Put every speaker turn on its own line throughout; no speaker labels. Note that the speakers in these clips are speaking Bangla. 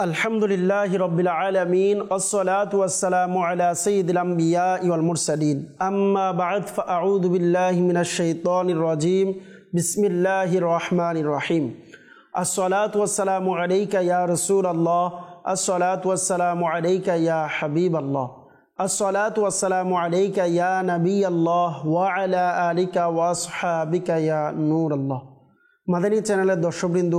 আলহামদুলিল্লাহি রাব্বিল আলামিন ওয়াসসালাতু ওয়াসসালামু আলা সাইয়্যিদিল আমবিয়াই ওয়াল মুরসালিন আম্মা বা'দ ফাআউযু বিল্লাহি মিনাশ শাইতানির রাজীম বিসমিল্লাহির রহমানির রহিম আসসালাতু ওয়াসসালামু আলাইকা ইয়া রাসূলুল্লাহ আসসালাতু ওয়াসসালামু আলাইকা ইয়া হাবিবাল্লাহ আসসালাতু ওয়াসসালামু আলাইকা ইয়া নবিয়াল্লাহ ওয়া আলা আলিকা ওয়া আসহাবিকা ইয়া নূরাল্লাহ। মাদানী চ্যানেলের দর্শকবৃন্দ,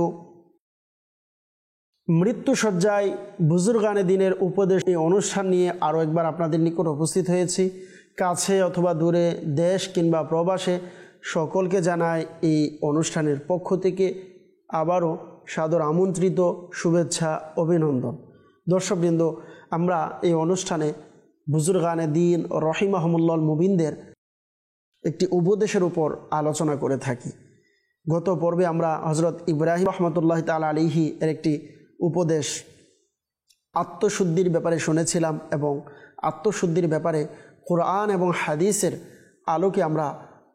মৃত্যুসজ্জায় বুজুর্গানে দিনের উপদেশ অনুষ্ঠান নিয়ে আরও একবার আপনাদের নিকট উপস্থিত হয়েছি। কাছে অথবা দূরে, দেশ কিংবা প্রবাসে সকলকে জানায় এই অনুষ্ঠানের পক্ষ থেকে আবারও সাদর আমন্ত্রিত শুভেচ্ছা, অভিনন্দন। দর্শকবৃন্দ, আমরা এই অনুষ্ঠানে বুজুর্গানে দিন রহিমাহুমুল্লাহ মুবিনদের একটি উপদেশের উপর আলোচনা করে থাকি। গত পর্বে আমরা হযরত ইব্রাহিম রহমতুল্লাহ তাআলা আলাইহি এর একটি উপদেশ আত্মশুদ্ধির ব্যাপারে শুনেছিলাম এবং আত্মশুদ্ধির ব্যাপারে কোরআন এবং হাদিসের আলোকে আমরা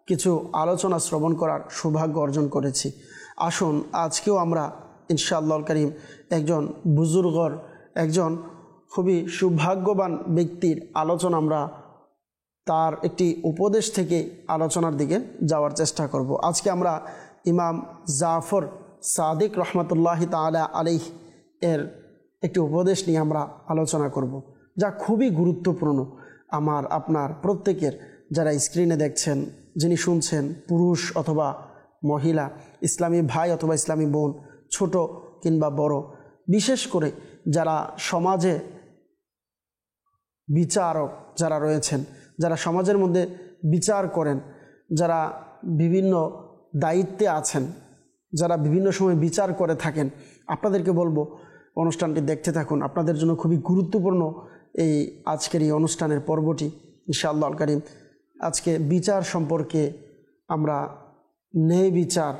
কিছু আলোচনা শ্রবণ করার সৌভাগ্য অর্জন করেছি। আসুন আজকেও আমরা ইনশাআল্লাহ কারীম একজন বুজুর্গর, একজন খুবই সৌভাগ্যবান ব্যক্তির আলোচনা, আমরা তার একটি উপদেশ থেকে আলোচনার দিকে যাওয়ার চেষ্টা করব। আজকে আমরা ইমাম জাফর সাদিক রহমতুল্লাহি তাআলা আলাইহি এর একটি উপদেশ নিয়ে আমরা আলোচনা করব, যা খুবই গুরুত্বপূর্ণ। আমার আপনার প্রত্যেকের, যারা স্ক্রিনে দেখছেন, যিনি শুনছেন, পুরুষ অথবা মহিলা, ইসলামী ভাই অথবা ইসলামী বোন, ছোট কিংবা বড়, বিশেষ করে যারা সমাজে বিচারক যারা রয়েছেন, যারা সমাজের মধ্যে বিচার করেন, যারা বিভিন্ন দায়িত্বে আছেন, যারা বিভিন্ন সময় বিচার করে থাকেন, আপনাদেরকে বলবো অনুষ্ঠানটি দেখতে থাকুন। আপনাদের জন্য খুবই গুরুত্বপূর্ণ এই আজকের এই অনুষ্ঠানের পর্বটি ইনশাআল্লাহ আল কারীম। আজকে বিচার সম্পর্কে আমরা, ন্যায় বিচার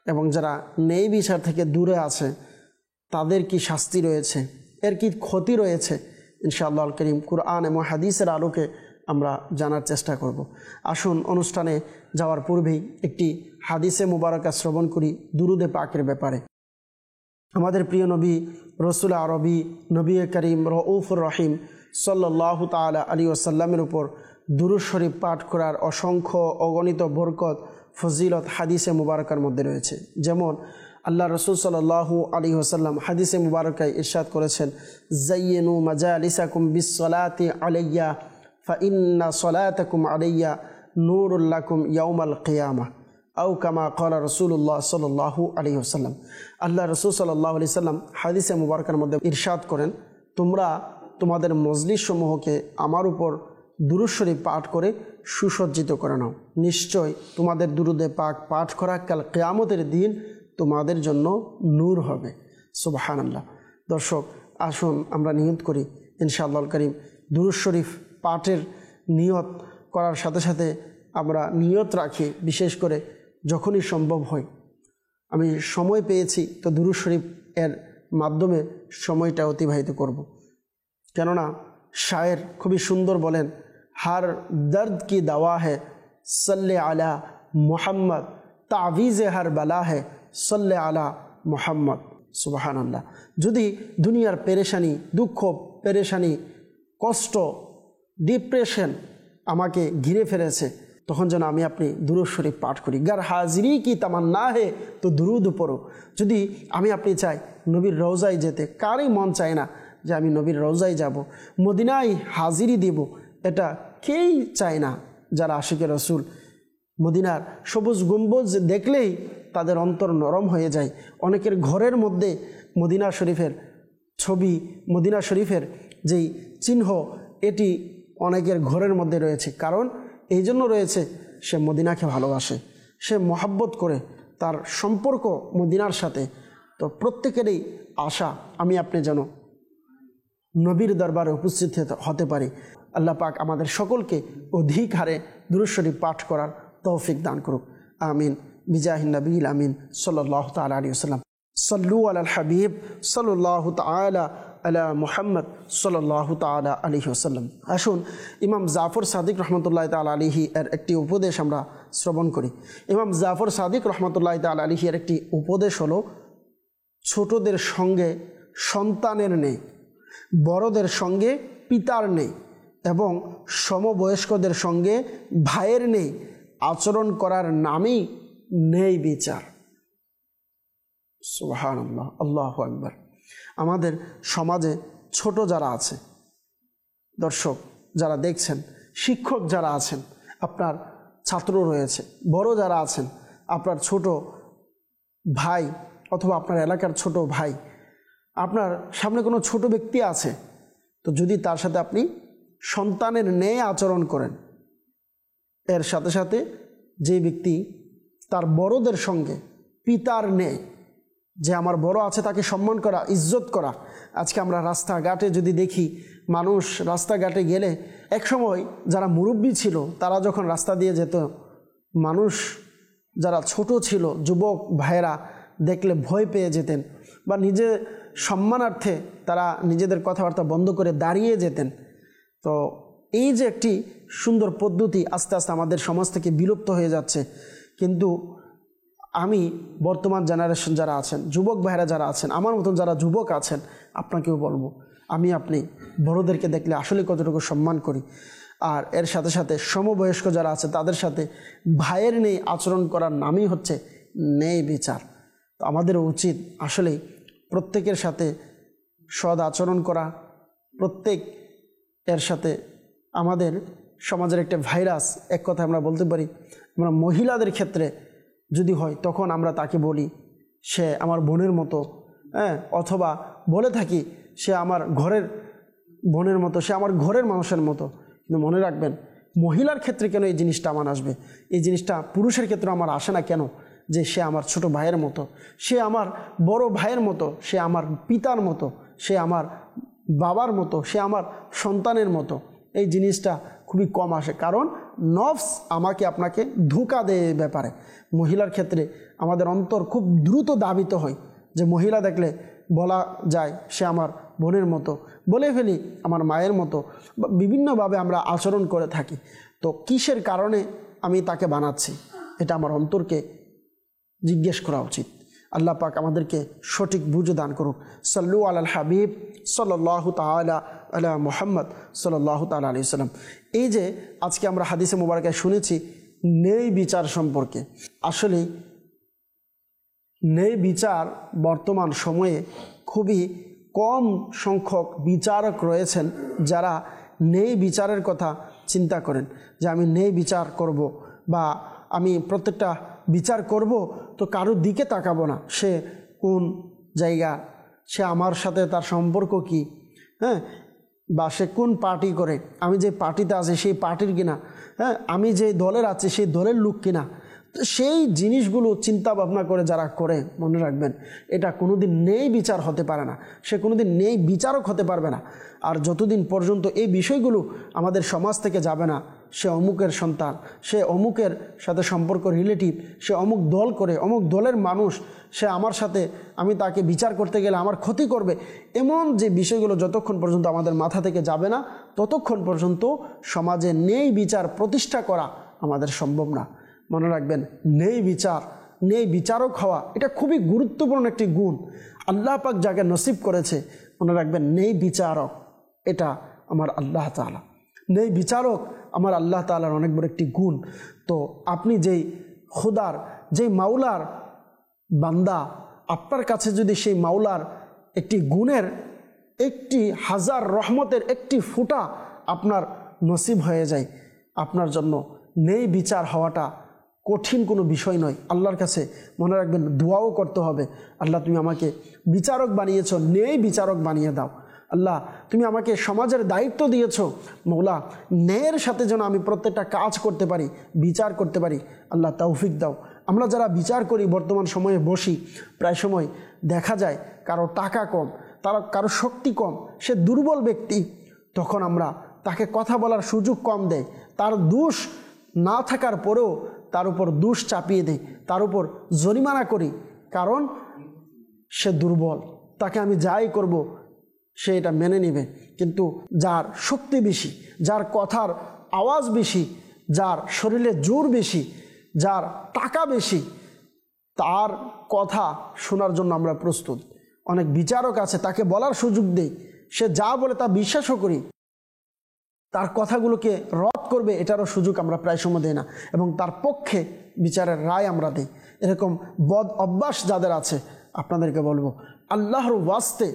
এবং যারা ন্যায় বিচার থেকে দূরে আছে তাদের কি শাস্তি রয়েছে, এর কি ক্ষতি রয়েছে, ইনশাআল্লাহ আল কারীম কুরআন এবং হাদিসের আলোকে আমরা জানার চেষ্টা করব। আসুন অনুষ্ঠানে যাওয়ার পূর্বেই একটি হাদিসে মুবারাকা শ্রবণ করি দুরুদে পাকের ব্যাপারে। আমাদের প্রিয় নবী রসুল আরবি নবী করিম রউফুর রহিম সাল্লাল্লাহু তাআলা আলাইহি ওয়াসাল্লামের উপর দুরূদ শরীফ পাঠ করার অসংখ্য অগণিত বরকত, ফজিলত হাদিসে মুবারাকার মধ্যে রয়েছে। যেমন আল্লাহ রসুল সাল্লাল্লাহু আলাইহি ওয়াসাল্লাম হাদিসে মুবারাকায় ইরশাদ করেছেন, জাইয়িনু মাজালিসাকুম বিসসালাতি আলাইয়া ফাইন্না সলাতাকুম আলাইয়া নূরুল লাকুম ইয়াউমাল কিয়ামাহ আও কামা ক্বালা রাসূলুল্লাহ সাল্লাল্লাহু আলাইহি ওয়াসাল্লাম। আল্লাহ রসুল সাল্লাল্লাহু আলাইহি ওয়াসাল্লাম হাদিসে মুবারকার মধ্যে ইরশাদ করেন, তোমরা তোমাদের মজলিস সমূহকে আমার উপর দুরূদ শরীফ পাঠ করে সুসজ্জিত করে নাও। নিশ্চয় তোমাদের দুরুদে পাক পাঠ করা কাল কিয়ামতের দিন তোমাদের জন্য নূর হবে। সুবহানাল্লাহ। দর্শক, আসুন আমরা নিয়ত করি ইনশাআল্লাহ কারীম দুরূদ শরীফ পাঠের নিয়ত করার সাথে সাথে আমরা নিয়ত রাখি, বিশেষ করে যখনই সম্ভব হয়, আমি সময় পেয়েছি তো দুরূদ শরীফ এর মাধ্যমে সময়টা অতিবাহিত করব। কেননা শায়ের খুবই সুন্দর বলেন, হার দর্দ কি দাওয়া है सल्ले आला मोहम्मद, तावीज़े हर बला है सल्ले आला मोहम्मद। सुबहानाल्लाह। যদি দুনিয়ার পেরেশানি, দুঃখ, পেরেশানি, কষ্ট, ডিপ্রেশন আমাকে ঘিরে ফেলেছে, তখন যেন আমি আপনি দুরূদ শরীফ পাঠ করি। গার হাজিরি কি তামান্না হে তো দুরুদ পড়ো। যদি আমি আপনি চাই নবীর রওজায় যেতে, কারই মন চায় না যে আমি নবীর রওজায় যাব, মদিনায় হাজিরি দেব, এটা কেই চায় না। যারা আশিকে রসুল, মদিনার সবুজ গম্বুজ দেখলেই তাদের অন্তর নরম হয়ে যায়। অনেকের ঘরের মধ্যে মদিনা শরীফের ছবি, মদিনা শরীফের যেই চিহ্ন, এটি অনেকের ঘরের মধ্যে রয়েছে। কারণ এই জন্য রয়েছে, সে মদিনাকে ভালোবাসে, সে মহাব্বত করে, তার সম্পর্ক মদিনার সাথে। তো প্রত্যেকেরই আশা আমি আপনি যেন নবীর দরবারে উপস্থিত হতে পারি। আল্লাহ পাক আমাদের সকলকে অধিক হারে দুরূদ শরীফ পাঠ করার তৌফিক দান করুক। আমিন বিজাহিন নবীল আমিন সাল্লাল্লাহু তাআলা আলাইহি ওয়াসাল্লাম। সাল্লু আলাল হাবিব সাল্লাল্লাহু তাআলা আলা মুহাম্মদ সাল্লাল্লাহু তাআলা আলাইহি ওয়াসাল্লাম। আসুন ইমাম জাফর সাদিক রহমতুল্লাহ তাআলা আলাইহি এর একটি উপদেশ আমরা শ্রবণ করি। ইমাম জাফর সাদিক রহমতুল্লাহ তাআলা আলাইহি এর একটি উপদেশ হলো, ছোটদের সঙ্গে সন্তানের নেই, বড়দের সঙ্গে পিতার নেই এবং সমবয়স্কদের সঙ্গে ভাইয়ের নেই। আচরণ করার নামই নেই বিচার। সুবহানাল্লাহ, আল্লাহু আকবার। আমাদের সমাজে ছোট যারা আছে, দর্শক যারা দেখছেন, শিক্ষক যারা আছেন, আপনার ছাত্র রয়েছে, বড় যারা আছেন, আপনার ছোট ভাই অথবা আপনার এলাকার ছোট ভাই, আপনার সামনে কোনো ছোট ব্যক্তি আছে, তো যদি তার সাথে আপনি সন্তানের ন্যায় আচরণ করেন, এর সাথে সাথে যে ব্যক্তি তার বড়দের সঙ্গে পিতার ন্যায়, যে আমার বড় আছে তাকে সম্মান করা, ইজ্জত করা। আজকে আমরা রাস্তাঘাটে যদি দেখি, মানুষ রাস্তাঘাটে গেলে একসময় যারা মুরব্বী ছিল তারা যখন রাস্তা দিয়ে যেত, মানুষ যারা ছোট ছিল, যুবক ভাইয়েরা দেখলে ভয় পেয়ে যেতেন বা নিজের সম্মানার্থে তারা নিজেদের কথাবার্তা বন্ধ করে দাঁড়িয়ে যেতেন। তো এই যে একটি সুন্দর পদ্ধতি আস্তে আস্তে আমাদের সমাজ থেকে বিলুপ্ত হয়ে যাচ্ছে। কিন্তু আমি বর্তমান জেনারেশন যারা আছেন, যুবক ভাইয়েরা যারা আছেন, আমার মতন যারা যুবক আছেন, আপনাকেও বলবো, আপনি বড়দেরকে দেখলে আসলে কতটুকু সম্মান করি। আর এর সাথে সাথে সমবয়স্ক যারা আছে তাদের সাথে ভাইয়ের নেই আচরণ করার নামই হচ্ছে ন্যায় বিচার। তো আমাদের উচিত আসলেই প্রত্যেকের সাথে সৎ আচরণ করা। প্রত্যেক এর সাথে আমাদের সমাজের একটা ভাইরাস, এক কথা আমরা বলতে পারি, আমরা মহিলাদের ক্ষেত্রে যদি হয় তখন আমরা তাকে বলি সে আমার বোনের মতো, অথবা বলে থাকি সে আমার ঘরের বোনের মতো, সে আমার ঘরের মানুষের মতো। কিন্তু মনে রাখবেন, মহিলার ক্ষেত্রে কেন এই জিনিসটা আমার আসবে, এই জিনিসটা পুরুষের ক্ষেত্রে আমার আসে না কেন? যে সে আমার ছোট ভাইয়ের মতো, সে আমার বড় ভাইয়ের মতো, সে আমার পিতার মতো, সে আমার বাবার মতো, সে আমার সন্তানের মতো। এই জিনিসটা খুবই কম আসে, কারণ নফস আমাকে আপনাকে ধোঁকা দেয় এই ব্যাপারে। মহিলার ক্ষেত্রে আমাদের অন্তর খুব দ্রুত দাবিত হয়, যে মহিলা দেখলে বলা যায় সে আমার বোনের মতো, বলে ফেলি আমার মায়ের মতো, বিভিন্নভাবে আমরা আচরণ করে থাকি। তো কিসের কারণে আমি তাকে বানাচ্ছি, এটা আমার অন্তরকে জিজ্ঞেস করা উচিত। আল্লাহ পাক আমাদেরকে সঠিক বুঝে দান করুক। সাল্লু আলাল হাবিব সাল্লাল্লাহু তাআলা আলা মুহাম্মদ সাল্লাল্লাহু তাআলা আলাইহি সাল্লাম। এই যে আজকে আমরা হাদিসে মুবারাকায় শুনেছি ন্যায় বিচার সম্পর্কে, আসলে ন্যায় বিচার বর্তমান সময়ে খুবই কম সংখ্যক বিচারক রয়েছেন যারা ন্যায় বিচারের কথা চিন্তা করেন, যে আমি ন্যায় বিচার করব বা আমি প্রত্যেকটা বিচার করব তো কারোর দিকে তাকাবো না, সে কোন জায়গা, সে আমার সাথে তার সম্পর্ক কি, বা সে কোন পার্টি করে, আমি যে পার্টিতে আছি সেই পার্টির কিনা, আমি যে দলের আছি সেই দলের লোক কিনা। সেই জিনিসগুলো চিন্তা ভাবনা করে যারা করে, মনে রাখবেন এটা কোনোদিন ন্যায় বিচার হতে পারে না, সে কোনোদিন ন্যায় বিচারক হতে পারবে না। আর যতদিন পর্যন্ত এই বিষয়গুলো আমাদের সমাজ থেকে যাবে না, সে অমুকের সন্তান, সে অমুকের সাথে সম্পর্ক রিলেটিভ, সে অমুক দল করে, অমুক দলের মানুষ, সে আমার সাথে, আমি তাকে বিচার করতে গেলে আমার ক্ষতি করবে, এমন যে বিষয়গুলো যতক্ষণ পর্যন্ত আমাদের মাথা থেকে যাবে না ততক্ষণ পর্যন্ত সমাজে ন্যায় বিচার প্রতিষ্ঠা করা আমাদের সম্ভব না। মনে রাখবেন, ন্যায় বিচার, ন্যায় বিচারক হওয়া এটা খুবই গুরুত্বপূর্ণ একটি গুণ আল্লাহ পাক যাকে নসিব করেছে। মনে রাখবেন, ন্যায় বিচারক এটা আমার আল্লাহ তাআলা, ন্যায় বিচারক আমার আল্লাহ তাআলার অনেক বড় একটি গুণ। তো আপনি যেই খুদার, যেই মাওলার বান্দা, আপনার কাছে যদি সেই মাওলার একটি গুণের, একটি হাজার রহমতের একটি ফোঁটা আপনার নসিব হয়ে যায়, আপনার জন্য ন্যায় বিচার হওয়াটা কঠিন কোনো বিষয় নয়। আল্লাহর কাছে মনে রাখবেন দোয়াও করতে হবে, আল্লাহ তুমি আমাকে বিচারক বানিয়েছো, ন্যায় বিচারক বানিয়ে দাও। আল্লাহ তুমি আমাকে সমাজের দায়িত্ব দিয়েছো, মৌলা ন্যায়ের সাথে যেন আমি প্রত্যেকটা কাজ করতে পারি, বিচার করতে পারি, আল্লাহ তৌফিক দাও। আমরা যারা বিচার করি বর্তমান সময়ে বসি, প্রায় সময় দেখা যায় কারো টাকা কম, কারো শক্তি কম, সে দুর্বল ব্যক্তি, তখন আমরা তাকে কথা বলার সুযোগ কম দেয়, তার দোষ না থাকার পরেও তার উপর দোষ চাপিয়ে দেয়, তার উপর জরিমানা করি, কারণ সে দুর্বল, তাকে আমি যাই করব সে এটা মেনে নেবে। কিন্তু যার শক্তি বেশি, যার কথার আওয়াজ বেশি, যার শরীরে জোর বেশি, যার টাকা বেশি, তার কথা শোনার জন্য আমরা প্রস্তুত। অনেক বিচারক আছে, তাকে বলার সুযোগ দেই, সে যা বলে তা বিশ্বাসও করি, তার কথাগুলোকে রদ করবে এটারও সুযোগ আমরা প্রায় সময় দিই না, এবং তার পক্ষে বিচারের রায় আমরা দিই। এরকম বদ অভ্যাস যাদের আছে আপনাদেরকে বলবো, আল্লাহর ওয়াস্তে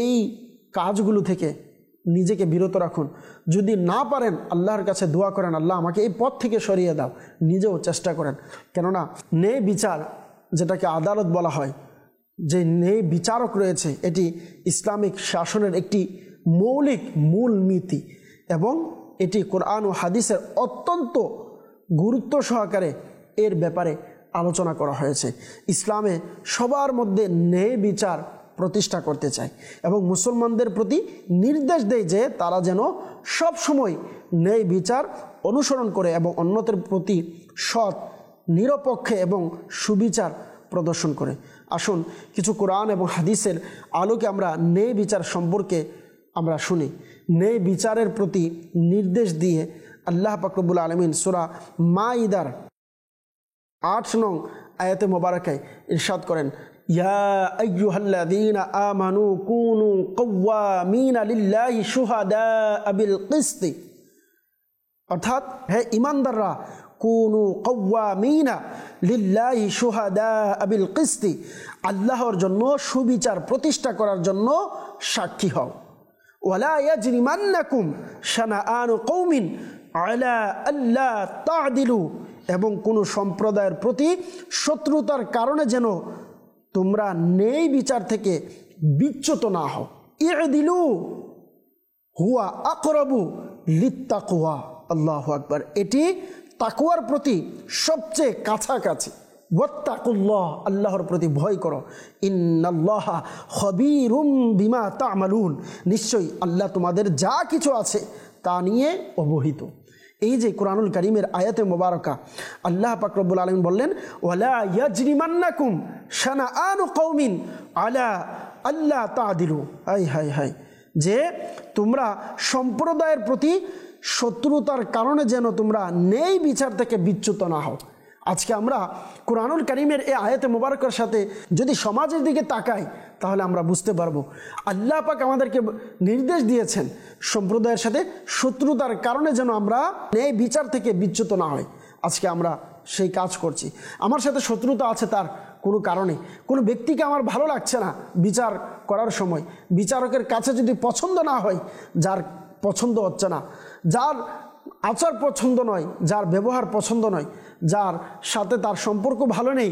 এই কাজগুলো থেকে নিজেকে বিরত রাখুন। যদি না পারেন আল্লাহর কাছে দোয়া করেন, আল্লাহ আমাকে এই পথ থেকে সরিয়ে দাও, নিজেও চেষ্টা করেন। কেননা ন্যায় বিচার, যেটাকে আদালত বলা হয়, যে ন্যায় বিচারক রয়েছে, এটি ইসলামিক শাসনের একটি মৌলিক মূল নীতি, এবং এটি কোরআন ও হাদিসের অত্যন্ত গুরুত্ব সহকারে এর ব্যাপারে আলোচনা করা হয়েছে। ইসলামে সবার মধ্যে ন্যায় বিচার প্রতিষ্ঠা করতে চায় এবং মুসলমানদের প্রতি নির্দেশ দেয় যে তারা যেন সব সময় ন্যায় বিচার অনুসরণ করে এবং অন্যদের প্রতি সৎ, নিরপেক্ষ এবং সুবিচার প্রদর্শন করে। আসুন কিছু কোরআন এবং হাদিসের আলোকে আমরা ন্যায় বিচার সম্পর্কে আমরা শুনি। ন্যায় বিচারের প্রতি নির্দেশ দিয়ে আল্লাহ পাক রব্বুল আলামিন সূরা মাইদার 8 নং আয়াতে মোবারকায় ইরশাদ করেন, ইয়া আইয়ুহাল্লাযীনা আমানু কুনু কওয়ামিনা লিল্লাহি শুহাদাআ বিল কিসত, অর্থাৎ হে ঈমানদাররা, কুনু কওয়ামিনা লিল্লাহি শুহাদাআ বিল কিসত, আল্লাহর জন্য সুবিচার প্রতিষ্ঠা করার জন্য সাক্ষী হও। ওয়ালা ইয়াজরিমান্নাকুম শানাআনু কওমিন আলা আল্লা তা'দিলু, এবং কোনো সম্প্রদায়ের প্রতি শত্রুতার কারণে যেন তোমরা ন্যায় বিচার থেকে বিচ্যুত না হও। ই'দিলু হুয়া আকরাবু লিত্তাকওয়া, আল্লাহু আকবার, এটি তাকওয়ার প্রতি সবচেয়ে কাছাকাছি। ওয়াত্তাকুল্লাহ, আল্লাহর প্রতি ভয় করো। ইন্নাল্লাহা খবীরুম বিমা তা'মালুন, নিশ্চয়ই আল্লাহ তোমাদের যা কিছু আছে তা নিয়ে অবহিত। এই যে কোরআনুল কারীমের আয়াতে মোবারকা, আল্লাহ পাক রব্বুল আলামিন বললেন, ওয়ালা ইয়াজরিমান্নাকুম শানাআনু কওমিন আলা আল্লা তা'দিলু, হাই হাই হাই, যে তোমরা সম্প্রদায়ের প্রতি শত্রুতার কারণে যেন তোমরা ন্যায় বিচার থেকে বিচ্যুত না হও। আজকে আমরা কোরআনুল কারীমের এই আয়াতে মোবারকার সাথে যদি সমাজের দিকে তাকাই, তাহলে আমরা বুঝতে পারবো আল্লাহ পাক আমাদেরকে নির্দেশ দিয়েছেন সম্প্রদায়ের সাথে শত্রুতার কারণে যেন আমরা ন্যায় বিচার থেকে বিচ্যুত না হই। আজকে আমরা সেই কাজ করছি। আমার সাথে শত্রুতা আছে তার কোনো কারণে, কোনো ব্যক্তিকে আমার ভালো লাগছে না বিচার করার সময়, বিচারকের কাছে যদি পছন্দ না হয়, যার পছন্দ হচ্ছে না, যার আচার পছন্দ নয়, যার ব্যবহার পছন্দ নয়, যার সাথে তার সম্পর্ক ভালো নেই,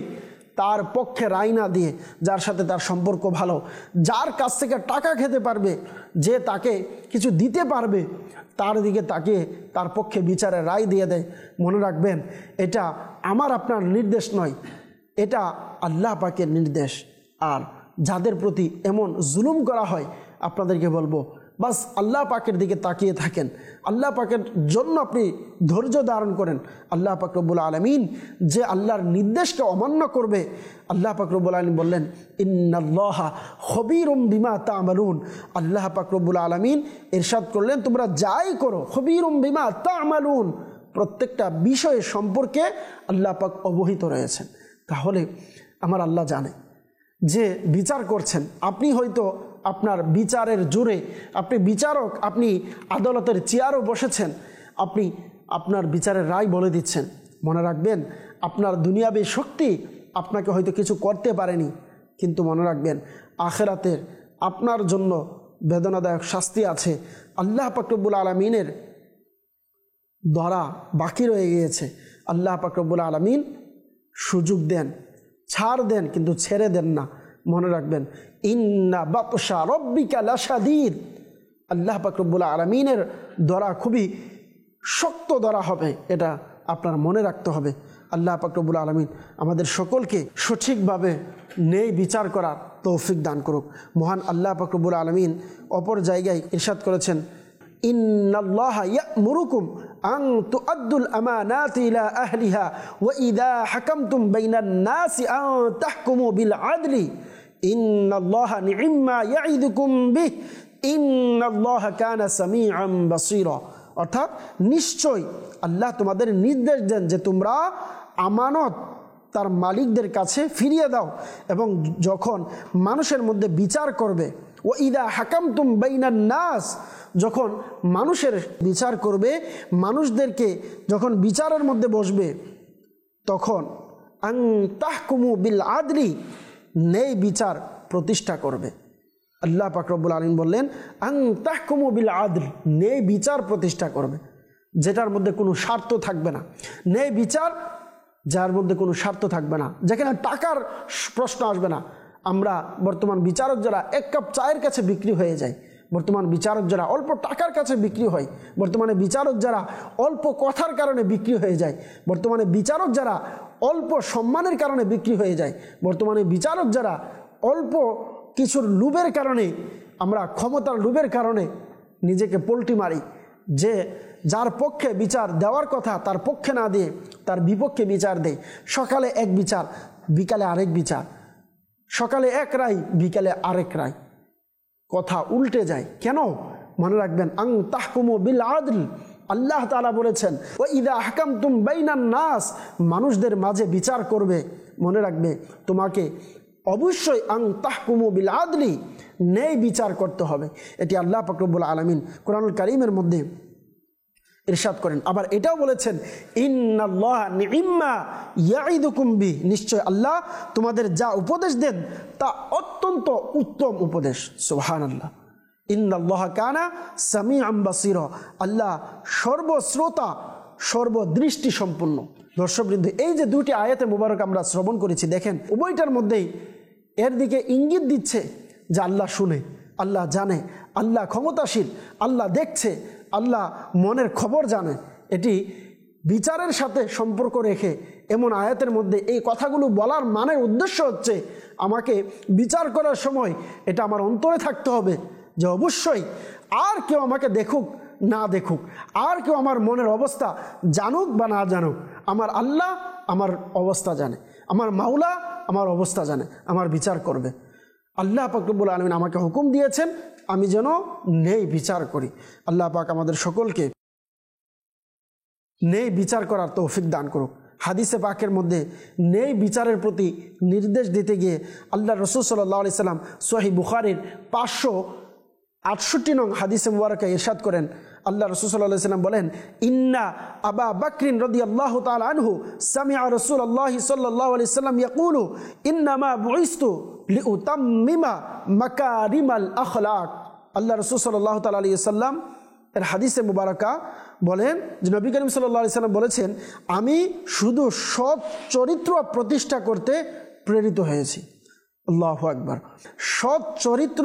তার পক্ষে রায় না দিয়ে যার সাথে তার সম্পর্ক ভালো, যার কাছ থেকে টাকা খেতে পারবে, যে তাকে কিছু দিতে পারবে, তার দিকে তাকিয়ে তার পক্ষে বিচারের রায় দিয়ে দেয়, মনে রাখবেন এটা আমার আপনার নির্দেশ নয়, এটা আল্লাহ পাকের নির্দেশ। আর যাদের প্রতি এমন জুলুম করা হয়, আপনাদেরকে বলবো বাস আল্লাহ পাকের দিকে তাকিয়ে থাকেন, আল্লাহ পাকের জন্য আপনি ধৈর্য ধারণ করেন। আল্লাহ পাক রব্বুল আলামিন যে আল্লাহর নির্দেশকে অমান্য করবে, আল্লাহ পাক রব্বুল আলামিন বললেন, ইন্নাল্লাহা খবীরুম বিমা তা'মালুন, আল্লাহ পাক রব্বুল আলামিন ইরশাদ করলেন তোমরা যাই করো, খবীরুম বিমা তা'মালুন, প্রত্যেকটা বিষয় সম্পর্কে আল্লাহ পাক অবহিত রয়েছেন। তাহলে আমার আল্লাহ জানে যে বিচার করছেন, আপনি হয়তো আপনার বিচারের জোরে, আপনি বিচারক, আপনি আদালতের চেয়ারও বসেছেন, আপনি আপনার বিচারের রায় বলে দিচ্ছেন। মনে রাখবেন আপনার দুনিয়াবী শক্তি আপনাকে হয়তো কিছু করতে পারেনি, কিন্তু মনে রাখবেন আখিরাতের আপনার জন্য বেদনাদায়ক শাস্তি আছে। আল্লাহ পাক রব্বুল আলামিনের দ্বারা বাকি রয়ে গিয়েছে। আল্লাহ পাক রব্বুল আলামিন সুযোগ দেন, ছাড় দেন, কিন্তু ছেড়ে দেন না। মনে রাখবেন ইন্না বাতশা রব্বিকা লাশাদীদ, আল্লাহ পাক রব্বুল আলামিনের দ্বারা খুবই শক্ত দ্বারা হবে, এটা আপনার মনে রাখতে হবে। আল্লাহ পাক রব্বুল আলামিন আমাদের সকলকে সঠিকভাবে ন্যায় বিচার করার তৌফিক দান করুক। মহান আল্লাহ পাক রব্বুল আলামিন অপর জায়গায় ইরশাদ করেছেন, ইন্নাল্লাহা ইয়া'মুরুকুম আন তুআদ্দুল আমানাতি ইলা আহলিহা ওয়া ইযা হাকামতুম বাইনান নাসি আন তাহকুমু বিল আদলি ইন্নাল্লাহা নি'ম্মা ইয়া'iদুকুম বিহি ইন্নাল্লাহা কানা সামিআন বাসীরা। অর্থাৎ নিশ্চয় আল্লাহ তোমাদের নির্দেশ দেন যে তোমরা আমানত তার মালিকদের কাছে ফিরিয়ে দাও। এবং যখন মানুষের মধ্যে বিচার করবে, ও ইদা হাকামতুম বাইনান নাস, যখন মানুষের বিচার করবে, মানুষদেরকে যখন বিচারের মধ্যে বসবে, তখন আন তাহকুমু বিল আদলি, ন্যায় বিচার প্রতিষ্ঠা করবে। আল্লাহ পাক রব্বুল আলামিন বললেন আন তাহকুমু বিল আদল, ন্যায় বিচার প্রতিষ্ঠা করবে, যেটার মধ্যে কোনো স্বার্থ থাকবে না। ন্যায় বিচার যার মধ্যে কোনো স্বার্থ থাকবে না, যেখানে টাকার প্রশ্ন আসবে না। আমরা বর্তমান বিচারক যারা এক কাপ চায়ের কাছে বিক্রি হয়ে যায়, বর্তমান বিচারক যারা অল্প টাকার কাছে বিক্রি হয়, বর্তমানে বিচারক যারা অল্প কথার কারণে বিক্রি হয়ে যায়, বর্তমানে বিচারক যারা অল্প সম্মানের কারণে বিক্রি হয়ে যায়, বর্তমানে বিচারক যারা অল্প কিছুর লোভের কারণে, আমরা ক্ষমতার লোভের কারণে নিজেকে পল্টি মারি, যে যার পক্ষে বিচার দেওয়ার কথা তার পক্ষে না দিয়ে তার বিপক্ষে বিচার দেয়। সকালে এক বিচার, বিকালে আরেক বিচার, সকালে এক রায়, বিকালে আরেক রায়, কথা উল্টে যায়। কেন? মনে রাখবেন আন তাহকুমু বিল আদল, আল্লাহ তাআলা বলেছেন ও ইদা হাকামতুম বাইনান নাস, মানুষদের মাঝে বিচার করবে, মনে রাখবে তোমাকে অবশ্যই আন তাহকুমু বিল আদলি, ন্যায় বিচার করতে হবে। এটি আল্লাহ পাক রব্বুল আলামিন কোরআনুল কারীমের মধ্যে ইরশাদ করেন। আবার এটাও বলেছেন ইন্নাল্লাহা নি'ম্মা ইয়াইদুকুম বি, নিশ্চয় আল্লাহ তোমাদের যা উপদেশ দেন তা অত্যন্ত উত্তম উপদেশ। সুবহানাল্লাহ। ইন্নাল্লাহা কানা সামিআন বাসীরা, আল্লাহ সর্বশ্রোতা সর্বদৃষ্টি সম্পন্ন। দর্শকবৃন্দ, এই যে দুটি আয়াতে মুবারক আমরা শ্রবণ করেছি, দেখেন উভয়টার মধ্যেই এর দিকে ইঙ্গিত দিচ্ছে যে আল্লাহ শুনে, আল্লাহ জানে, আল্লাহ ক্ষমতাশীল, আল্লাহ দেখছে, আল্লাহ মনের খবর জানে। এটি বিচারের সাথে সম্পর্ক রেখে এমন আয়াতের মধ্যে এই কথাগুলো বলার মানের উদ্দেশ্য হচ্ছে আমাকে বিচার করার সময় এটা আমার অন্তরে থাকতে হবে যে অবশ্যই আর কেউ আমাকে দেখুক না দেখুক, আর কেউ আমার মনের অবস্থা জানুক বা না জানুক, আমার আল্লাহ আমার অবস্থা জানে, আমার মাওলা আমার অবস্থা জানে, আমার বিচার করবে। আল্লাহ পাক রব্বুল আলামিন আমাকে হুকুম দিয়েছেন আমি যেন ন্যায় বিচার করি। আল্লাহ পাক আমাদের সকলকে ন্যায় বিচার করার তৌফিক দান করুক। হাদিসে পাকের মধ্যে ন্যায় বিচারের প্রতি নির্দেশ দিতে গিয়ে আল্লাহ রাসূল সাল্লাল্লাহু আলাইহি সাল্লাম সহিহ বুখারীর 568 নং হাদিসে মুবারকে ইরশাদ করেন, আল্লাহ রাসূল সাল্লাল্লাহু আলাইহি সাল্লাম বলেন ইন্না আবা বকরিন রাদিয়াল্লাহু তাআলা আনহু সামিআ রাসূলুল্লাহি সাল্লাল্লাহু আলাইহি সাল্লাম ইয়াকুলু ইন্নামা বুইসতু লিউতাম্মিমা মাকারিমাল আখলাক। আল্লাহ রাসূল সাল্লাল্লাহু তাআলা আলাইহি সাল্লাম এর হাদিসে মুবারকা বলেন যে নবী করিম সাল্লাল্লাহু আলাইহি সাল্লাম বলেছেন আমি শুধু সৎ চরিত্র প্রতিষ্ঠা করতে প্রেরিত হয়েছি। আল্লাহু আকবার। সৎ চরিত্র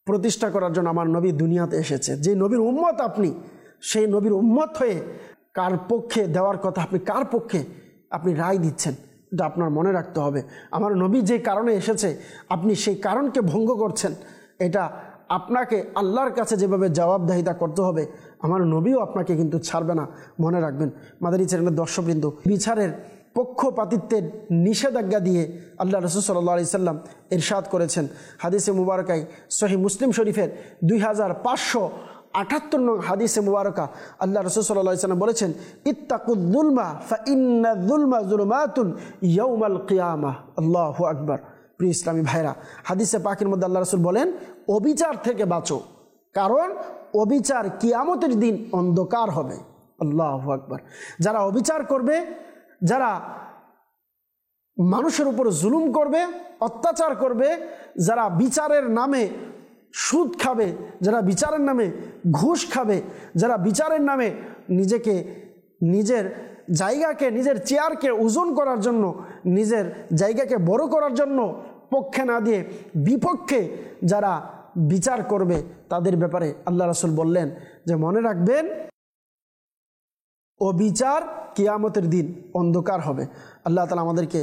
প্রতিষ্ঠা করার জন্য আমার নবী দুনিয়াতে এসেছে। যে নবীর উম্মত আপনি, সেই নবীর উম্মত হয়ে কার পক্ষে দেওয়ার কথা আপনি কার পক্ষে আপনি রায় দিচ্ছেন, এটা আপনার মনে রাখতে হবে। আমার নবী যে কারণে এসেছে আপনি সেই কারণকে ভঙ্গ করছেন, এটা আপনাকে আল্লাহর কাছে যেভাবে জবাবদিহিতা করতে হবে আমার নবীও আপনাকে কিন্তু ছাড়বে না, মনে রাখবেন। মাদানী চ্যানেলের দর্শকবৃন্দ, বিচারের পক্ষপাতিত্বের নিষেধাজ্ঞা দিয়ে আল্লাহ রাসূল সাল্লাল্লাহু আলাইহি সাল্লাম ইরশাদ করেছেন হাদিসে মুবারকায় সহিহ মুসলিম শরীফের 2578 নং হাদিসে মুবারকা আল্লাহ রাসূল সাল্লাল্লাহু আলাইহি সাল্লাম বলেছেন ইত্তাকুয যুলমা ফা ইন্নায যুলমা যুলুমাতুন ইয়াউমাল কিয়ামাহ। আল্লাহু আকবার। প্রিয় ইসলামী ভাইরা, হাদিসে পাকের মধ্যে আল্লাহ রাসূল বলেন অবিচার থেকে বাঁচো, কারণ অবিচার কিয়ামতের দিন অন্ধকার হবে। আল্লাহু আকবার। যারা অবিচার করবে, যারা মানুষের উপর জুলুম করবে, অত্যাচার করবে, যারা বিচারের নামে সুদ খাবে, যারা বিচারের নামে ঘুষ খাবে, যারা বিচারের নামে নিজেকে নিজের জায়গাকে নিজের চেয়ারকে ওজন করার জন্য নিজের জায়গাকে বড় করার জন্য পক্ষে না দিয়ে বিপক্ষে যারা বিচার করবে তাদের ব্যাপারে আল্লাহ রাসূল বললেন যে মনে রাখবেন ও বিচার কিয়ামতের দিন অন্ধকার হবে। আল্লাহ তাআলা আমাদেরকে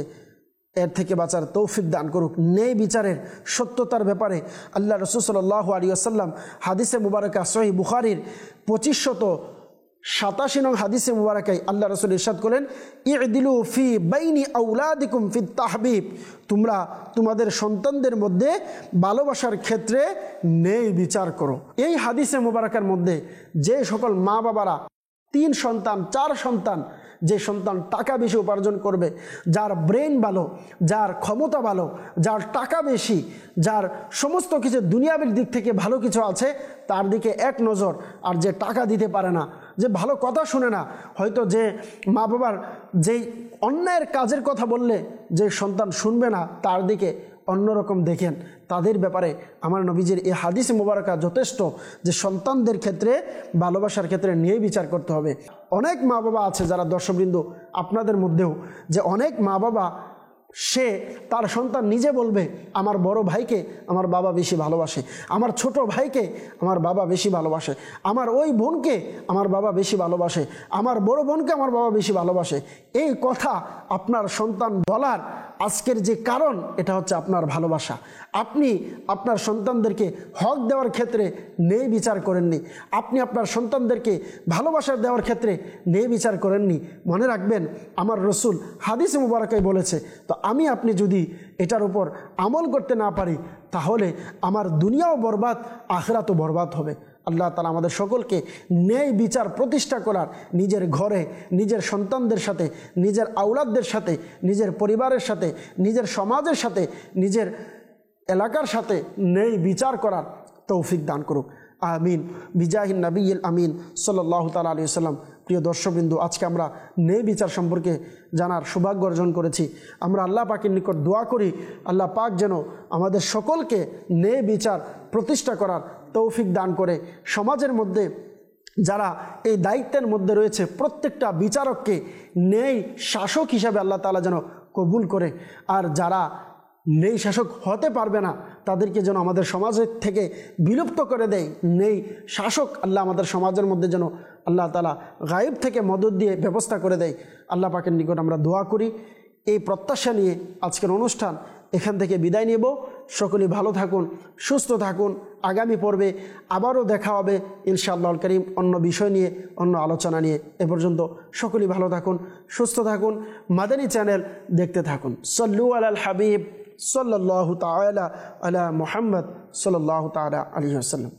এর থেকে বাঁচার তৌফিক দান করুক। ন্যায় বিচারের সত্যতার ব্যাপারে আল্লাহ রাসূল সাল্লাল্লাহু আলাইহি ওয়াসাল্লাম হাদিসে মুবারকা সহিহ বুখারীর 2587 নং হাদিসে মুবারকায় আল্লাহ রাসূল ইরশাদ করেন ইদিলু ফি বাইনি আওলাদিকুম ফিত তাহবিব, তোমরা তোমাদের সন্তানদের মধ্যে ভালোবাসার ক্ষেত্রে ন্যায় বিচার করো। এই হাদিসে মুবারকার মধ্যে যে সকল মা বাবারা 3 সন্তান 4 সন্তান যে সন্তান টাকা বেশি উপার্জন করবে, যার ব্রেন ভালো, যার ক্ষমতা ভালো, যার টাকা বেশি, যার সমস্ত কিছু দুনিয়াবীর দিক থেকে ভালো কিছু আছে, তার দিকে এক নজর। আর যে টাকা দিতে পারে না, যে ভালো কথা শুনে না, হয়তো যে মা বাবার যেই অন্যায়ের কাজের কথা বললে যে সন্তান শুনবে না, তার দিকে অন্যরকম দেখেন, তাদের ব্যাপারে আমার নবীজির এই হাদিস মুবারকা যথেষ্ট, যে সন্তানদের ক্ষেত্রে ভালোবাসার ক্ষেত্রে নিয়ে বিচার করতে হবে। অনেক মা বাবা আছে যারা দর্শকবৃন্দ আপনাদের মধ্যেও, যে অনেক মা বাবা সে তার সন্তান নিজে বলবে আমার বড় ভাইকে আমার বাবা বেশি ভালোবাসে, আমার ছোট ভাইকে আমার বাবা বেশি ভালোবাসে, আমার ওই বোনকে আমার বাবা বেশি ভালোবাসে, আমার বড় বোনকে আমার বাবা বেশি ভালোবাসে। এই কথা আপনার সন্তান বলার আজকের যে কারণ, এটা হচ্ছে আপনার ভালোবাসা। আপনি আপনার সন্তানদেরকে হক দেওয়ার ক্ষেত্রে ন্যায় বিচার করেননি, আপনি আপনার সন্তানদেরকে ভালোবাসা দেওয়ার ক্ষেত্রে ন্যায় বিচার করেননি। মনে রাখবেন, আমার রসুল হাদিসে মুবারকায় বলেছে, তো আমি আপনি যদি এটার উপর আমল করতে না পারি, তাহলে আমার দুনিয়াও বরবাদ, আখিরাতও বরবাদ হবে। আল্লাহ তাআলা আমাদের সকলকে ন্যায় বিচার প্রতিষ্ঠা করার, নিজের ঘরে, নিজের সন্তানদের সাথে, নিজের আওলাদদের সাথে, নিজের পরিবারের সাথে, নিজের সমাজের সাথে, নিজের এলাকার সাথে ন্যায় বিচার করার তৌফিক দান করুক। আমিন। বিজাহিন নবীল আমিন সাল্লাল্লাহু তাআলা আলাইহি ওয়াসাল্লাম। প্রিয় দর্শকবৃন্দ, আজকে আমরা ন্যায় বিচার সম্পর্কে জানার সৌভাগ্য অর্জন করেছি। আমরা আল্লাহ পাকের নিকট দোয়া করি, আল্লাহ পাক যেন আমাদের সকলকে ন্যায় বিচার প্রতিষ্ঠা করার তৌফিক দান করে। সমাজের মধ্যে যারা এই দায়িত্বের মধ্যে রয়েছে, প্রত্যেকটা বিচারককে ন্যায় শাসক হিসাবে আল্লাহ তাআলা যেন কবুল করে। আর যারা ন্যায় শাসক হতে পারবে না, তাদেরকে যেন আমাদের সমাজের থেকে বিলুপ্ত করে দেয়। ন্যায় শাসক আল্লাহ আমাদের সমাজের মধ্যে যেন আল্লাহ তাআলা গায়েব থেকে মদদ দিয়ে ব্যবস্থা করে দেয়। আল্লাহ পাকের নিকট আমরা দোয়া করি। এই প্রত্যাশা নিয়ে আজকের অনুষ্ঠান এখান থেকে বিদায় নেব। সকলেই ভালো থাকুন, সুস্থ থাকুন। আগামী পর্বে আবারও দেখা হবে ইনশাআল্লাহুল কারীম, অন্য বিষয় নিয়ে, অন্য আলোচনা নিয়ে। এ পর্যন্ত সকলেই ভালো থাকুন, সুস্থ থাকুন। মাদানী চ্যানেল দেখতে থাকুন। সল্লু আলাল হাবিব সাল্লাল্লাহু তাআলা আলা মুহাম্মদ সাল্লাল্লাহু তাআলা আলাইহি ওয়াসাল্লাম।